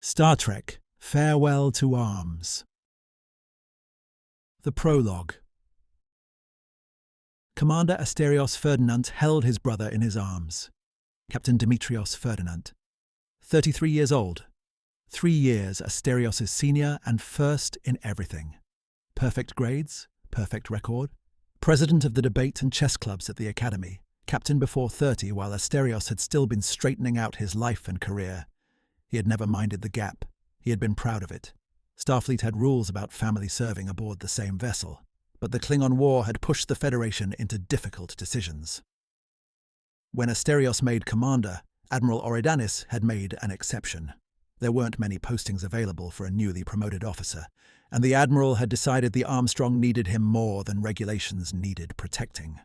Star Trek: Farewell to Arms. The Prologue. Commander Asterios Ferdinant held his brother in his arms. Captain Asterios Ferdinant. 33 years old. 3 years Asterios' senior and first in everything. Perfect grades, perfect record. President of the debate and chess clubs at the academy. Captain before 30 while Asterios had still been straightening out his life and career. He had never minded the gap. He had been proud of it. Starfleet had rules about family serving aboard the same vessel, but the Klingon War had pushed the Federation into difficult decisions. When Asterios made commander, Admiral Oridanis had made an exception. There weren't many postings available for a newly promoted officer, and the Admiral had decided the Armstrong needed him more than regulations needed protecting.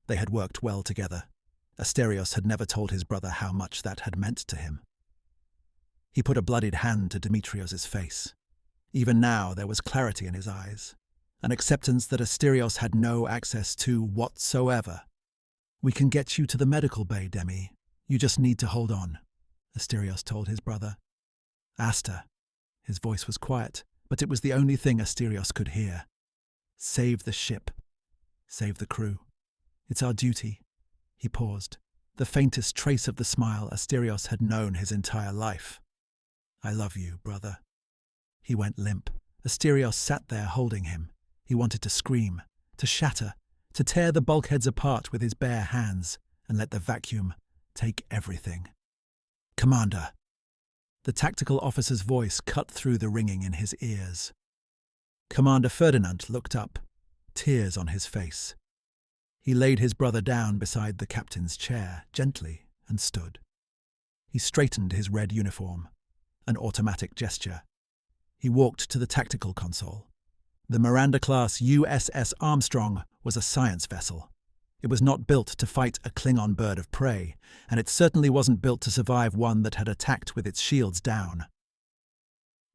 They had worked well together. Asterios had never told his brother how much that had meant to him. He put a bloodied hand to Demetrios' face. Even now there was clarity in his eyes, an acceptance that Asterios had no access to whatsoever. "We can get you to the medical bay, Demi. You just need to hold on," Asterios told his brother. "Aster." His voice was quiet, but it was the only thing Asterios could hear. "Save the ship. Save the crew. It's our duty." He paused, the faintest trace of the smile Asterios had known his entire life. "I love you, brother." He went limp. Asterios sat there holding him. He wanted to scream, to shatter, to tear the bulkheads apart with his bare hands and let the vacuum take everything. "Commander." The tactical officer's voice cut through the ringing in his ears. Commander Ferdinand looked up, tears on his face. He laid his brother down beside the captain's chair, gently, and stood. He straightened his red uniform, an automatic gesture. He walked to the tactical console. The Miranda-class USS Armstrong was a science vessel. It was not built to fight a Klingon Bird-of-Prey, and it certainly wasn't built to survive one that had attacked with its shields down.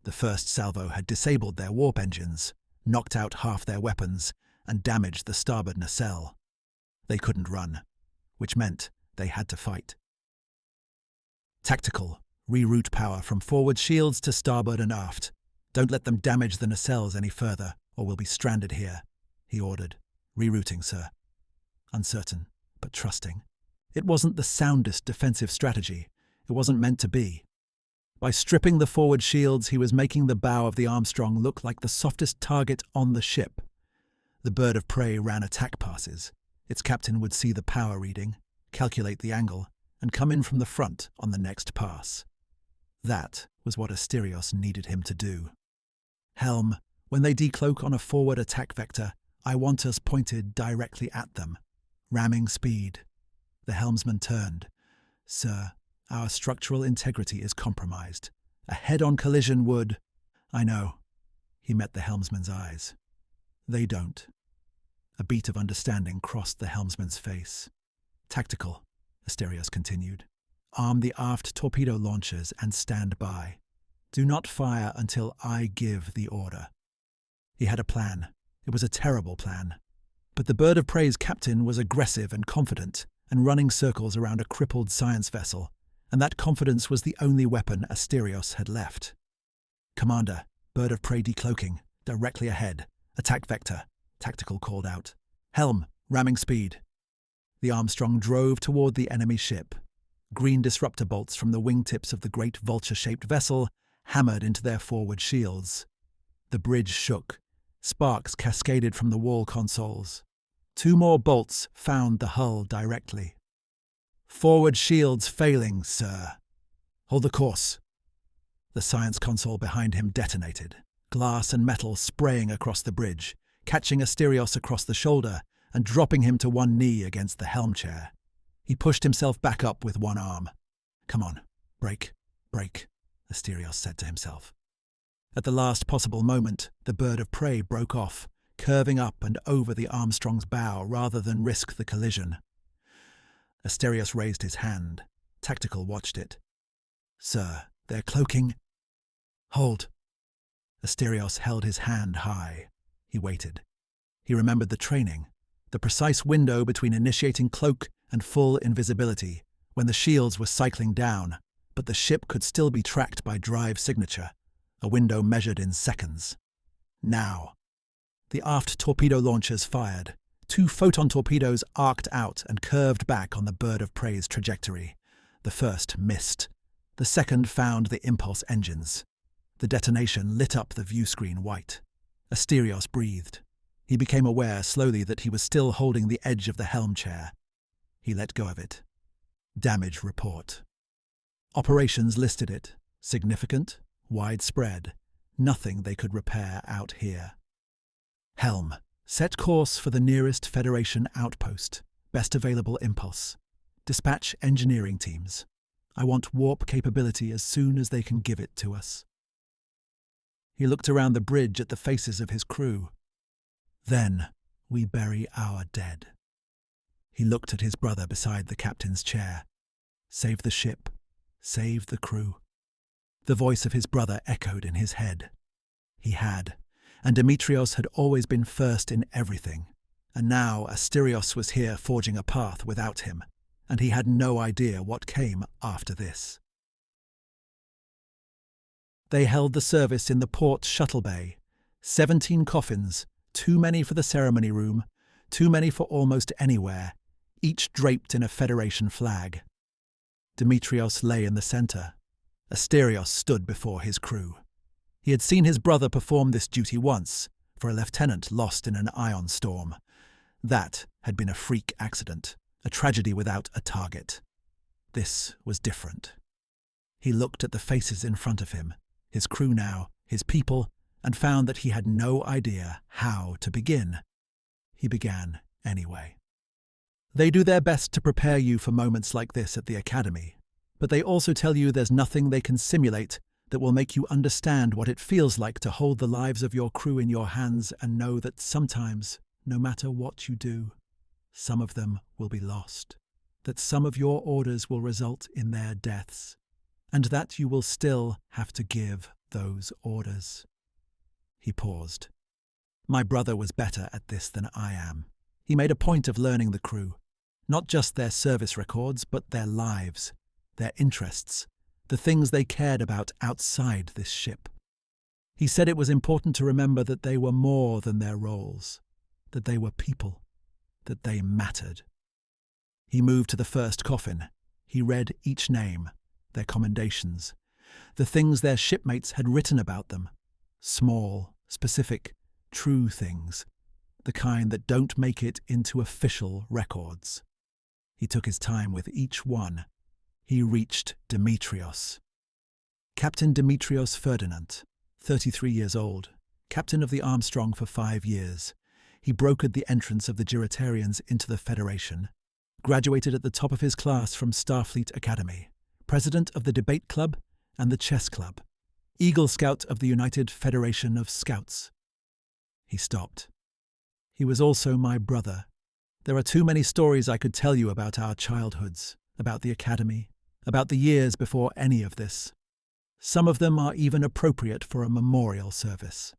The first salvo had disabled their warp engines, knocked out half their weapons, and damaged the starboard nacelle. They couldn't run, which meant they had to fight. Tactical. Reroute power from forward shields to starboard and aft. Don't let them damage the nacelles any further, or we'll be stranded here, he ordered. "Rerouting, sir." Uncertain, but trusting. It wasn't the soundest defensive strategy. It wasn't meant to be. By stripping the forward shields, he was making the bow of the Armstrong look like the softest target on the ship. The Bird-of-Prey ran attack passes. Its captain would see the power reading, calculate the angle, and come in from the front on the next pass. That was what Asterios needed him to do. "Helm, when they decloak on a forward attack vector, I want us pointed directly at them. Ramming speed." The helmsman turned. "Sir, our structural integrity is compromised. A head-on collision would—" "I know." He met the helmsman's eyes. "They don't." A beat of understanding crossed the helmsman's face. "Tactical," Asterios continued. "Arm the aft torpedo launchers and stand by. Do not fire until I give the order." He had a plan. It was a terrible plan. But the Bird-of-Prey's captain was aggressive and confident, and running circles around a crippled science vessel, and that confidence was the only weapon Asterios had left. "Commander, Bird-of-Prey decloaking, directly ahead. Attack vector," Tactical called out. "Helm, ramming speed." The Armstrong drove toward the enemy ship. Green disruptor bolts from the wingtips of the great vulture-shaped vessel hammered into their forward shields. The bridge shook. Sparks cascaded from the wall consoles. 2 more bolts found the hull directly. "Forward shields failing, sir." "Hold the course." The science console behind him detonated, glass and metal spraying across the bridge, catching Asterios across the shoulder and dropping him to one knee against the helm chair. He pushed himself back up with one arm. "Come on, brake, brake," Asterios said to himself. At the last possible moment, the Bird-of-Prey broke off, curving up and over the Armstrong's bow rather than risk the collision. Asterios raised his hand. Tactical watched it. "Sir, they're cloaking." "Hold." Asterios held his hand high. He waited. He remembered the training, the precise window between initiating cloak and full invisibility, when the shields were cycling down, but the ship could still be tracked by drive signature, a window measured in seconds. Now. The aft torpedo launchers fired. 2 photon torpedoes arced out and curved back on the Bird-of-Prey's trajectory. The first missed. The second found the impulse engines. The detonation lit up the view screen white. Asterios breathed. He became aware slowly that he was still holding the edge of the helm chair. He let go of it. Damage report. Operations listed it. Significant, widespread. Nothing they could repair out here. Helm. Set course for the nearest Federation outpost. Best available impulse. Dispatch engineering teams. I want warp capability as soon as they can give it to us. He looked around the bridge at the faces of his crew. Then we bury our dead. He looked at his brother beside the captain's chair. Save the ship. Save the crew. The voice of his brother echoed in his head. He had, and Demetrios had always been first in everything, and now Asterios was here forging a path without him, and he had no idea what came after this. They held the service in the port shuttle bay. 17 coffins, too many for the ceremony room, too many for almost anywhere, each draped in a Federation flag. Demetrios lay in the center. Asterios stood before his crew. He had seen his brother perform this duty once, for a lieutenant lost in an ion storm. That had been a freak accident, a tragedy without a target. This was different. He looked at the faces in front of him, his crew now, his people, and found that he had no idea how to begin. He began anyway. They do their best to prepare you for moments like this at the academy, but they also tell you there's nothing they can simulate that will make you understand what it feels like to hold the lives of your crew in your hands and know that sometimes, no matter what you do, some of them will be lost, that some of your orders will result in their deaths, and that you will still have to give those orders. He paused. My brother was better at this than I am. He made a point of learning the crew, not just their service records, but their lives, their interests, the things they cared about outside this ship. He said it was important to remember that they were more than their roles, that they were people, that they mattered. He moved to the first coffin. He read each name, their commendations, the things their shipmates had written about them, small, specific, true things, the kind that don't make it into official records. He took his time with each one. He reached Demetrios. Captain Asterios Ferdinant, 33 years old, captain of the Armstrong for 5 years. He brokered the entrance of the Giratarians into the Federation, graduated at the top of his class from Starfleet Academy, president of the Debate Club and the Chess Club, Eagle Scout of the United Federation of Scouts. He stopped. He was also my brother. There are too many stories I could tell you about our childhoods, about the academy, about the years before any of this. Some of them are even appropriate for a memorial service.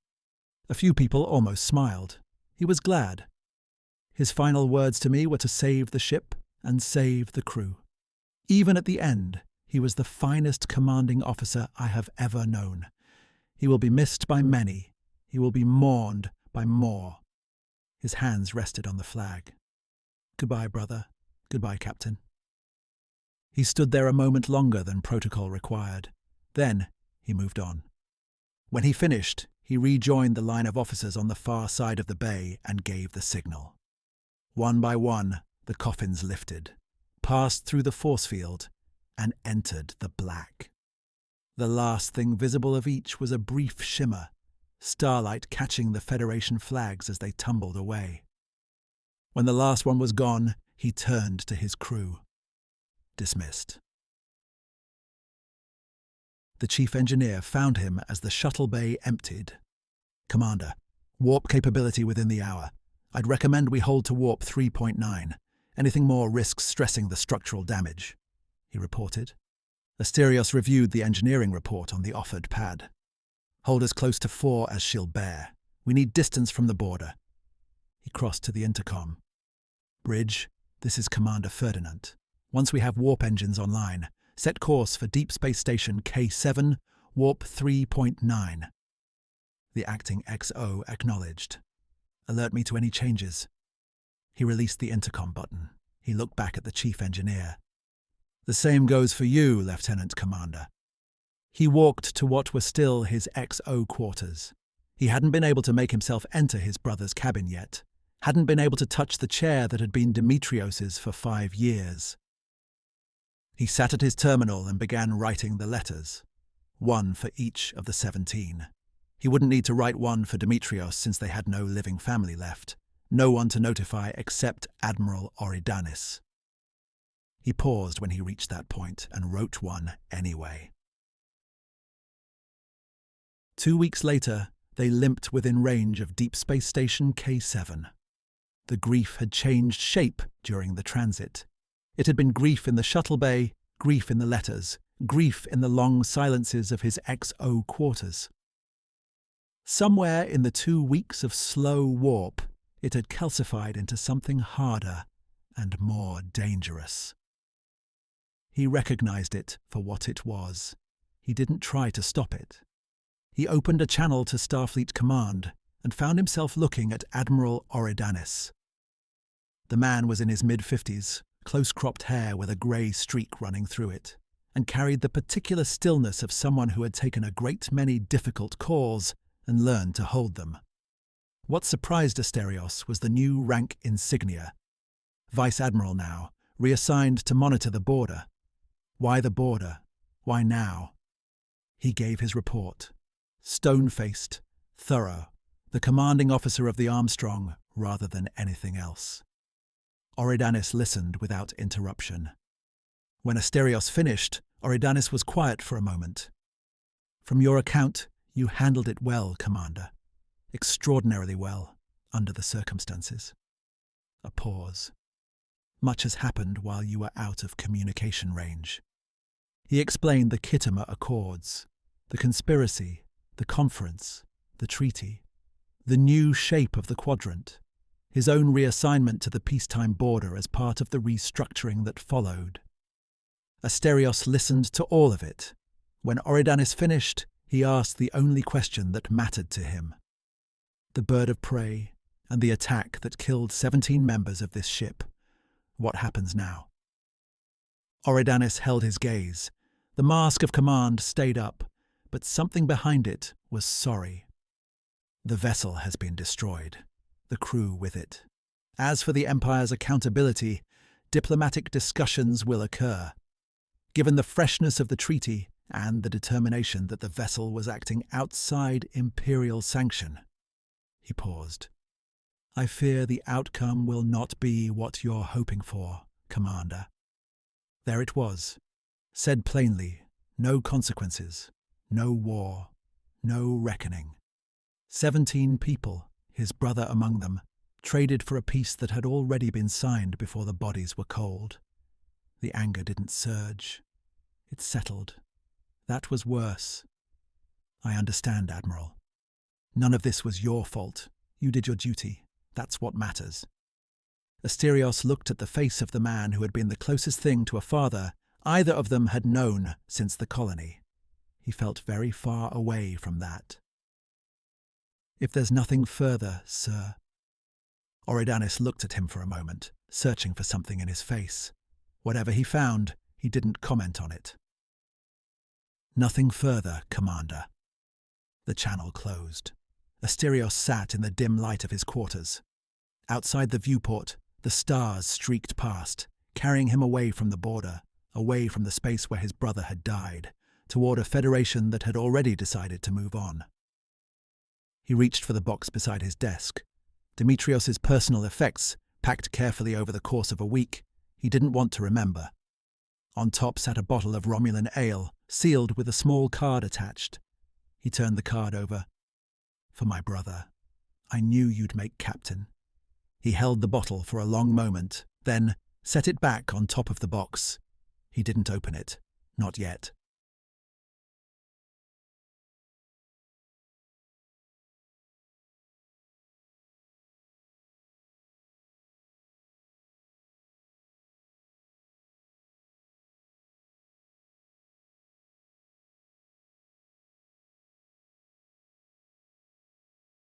A few people almost smiled. He was glad. His final words to me were to save the ship and save the crew. Even at the end, he was the finest commanding officer I have ever known. He will be missed by many. He will be mourned by more. His hands rested on the flag. Goodbye, brother. Goodbye, Captain. He stood there a moment longer than protocol required. Then he moved on. When he finished, he rejoined the line of officers on the far side of the bay and gave the signal. One by one, the coffins lifted, passed through the force field, and entered the black. The last thing visible of each was a brief shimmer, starlight catching the Federation flags as they tumbled away. When the last one was gone, he turned to his crew. Dismissed. The chief engineer found him as the shuttle bay emptied. Commander, warp capability within the hour. I'd recommend we hold to warp 3.9. Anything more risks stressing the structural damage, he reported. Asterios reviewed the engineering report on the offered pad. Hold as close to 4 as she'll bear. We need distance from the border. He crossed to the intercom. Bridge, this is Commander Ferdinant. Once we have warp engines online, Set course for Deep Space Station K7, Warp 3.9. The acting XO acknowledged. Alert me to any changes. He released the intercom button. He looked back at the chief engineer. The same goes for you, Lieutenant Commander. He walked to what were still his XO quarters. He hadn't been able to make himself enter his brother's cabin yet, hadn't been able to touch the chair that had been Demetrios's for 5 years. He sat at his terminal and began writing the letters, one for each of the 17. He wouldn't need to write one for Demetrios since they had no living family left, no one to notify except Admiral Oridanis. He paused when he reached that point and wrote one anyway. 2 weeks later, they limped within range of Deep Space Station K7. The grief had changed shape during the transit. It had been grief in the shuttle bay, grief in the letters, grief in the long silences of his XO quarters. Somewhere in the 2 weeks of slow warp, it had calcified into something harder and more dangerous. He recognized it for what it was. He didn't try to stop it. He opened a channel to Starfleet Command and found himself looking at Admiral Oridanis. The man was in his mid-50s, close-cropped hair with a grey streak running through it, and carried the particular stillness of someone who had taken a great many difficult calls and learned to hold them. What surprised Asterios was the new rank insignia. Vice Admiral now, reassigned to monitor the border. Why the border? Why now? He gave his report. Stone-faced, thorough, the commanding officer of the Armstrong rather than anything else. Oridanis listened without interruption. When Asterios finished, Oridanis was quiet for a moment. From your account, you handled it well, Commander. Extraordinarily well, under the circumstances. A pause. Much has happened while you were out of communication range. He explained the Khitomer Accords, the conspiracy, the conference, the treaty, the new shape of the quadrant, his own reassignment to the peacetime border as part of the restructuring that followed. Asterios listened to all of it. When Oridanis finished, he asked the only question that mattered to him. The Bird-of-Prey and the attack that killed 17 members of this ship. What happens now? Oridanis held his gaze. The mask of command stayed up, but something behind it was sorry. The vessel has been destroyed, the crew with it. As for the Empire's accountability, diplomatic discussions will occur. Given the freshness of the treaty and the determination that the vessel was acting outside Imperial sanction. He paused. I fear the outcome will not be what you're hoping for, Commander. There it was, said plainly, no consequences, no war, no reckoning. 17 people, his brother among them, traded for a peace that had already been signed before the bodies were cold. The anger didn't surge. It settled. That was worse. I understand, Admiral. None of this was your fault. You did your duty. That's what matters. Asterios looked at the face of the man who had been the closest thing to a father either of them had known since the colony. He felt very far away from that. If there's nothing further, sir. Oridanis looked at him for a moment, searching for something in his face. Whatever he found, he didn't comment on it. Nothing further, Commander. The channel closed. Asterios sat in the dim light of his quarters. Outside the viewport, the stars streaked past, carrying him away from the border, away from the space where his brother had died, toward a federation that had already decided to move on. He reached for the box beside his desk. Demetrios's personal effects, packed carefully over the course of a week, he didn't want to remember. On top sat a bottle of Romulan ale, sealed with a small card attached. He turned the card over. For my brother. I knew you'd make captain. He held the bottle for a long moment, then set it back on top of the box. He didn't open it. Not yet.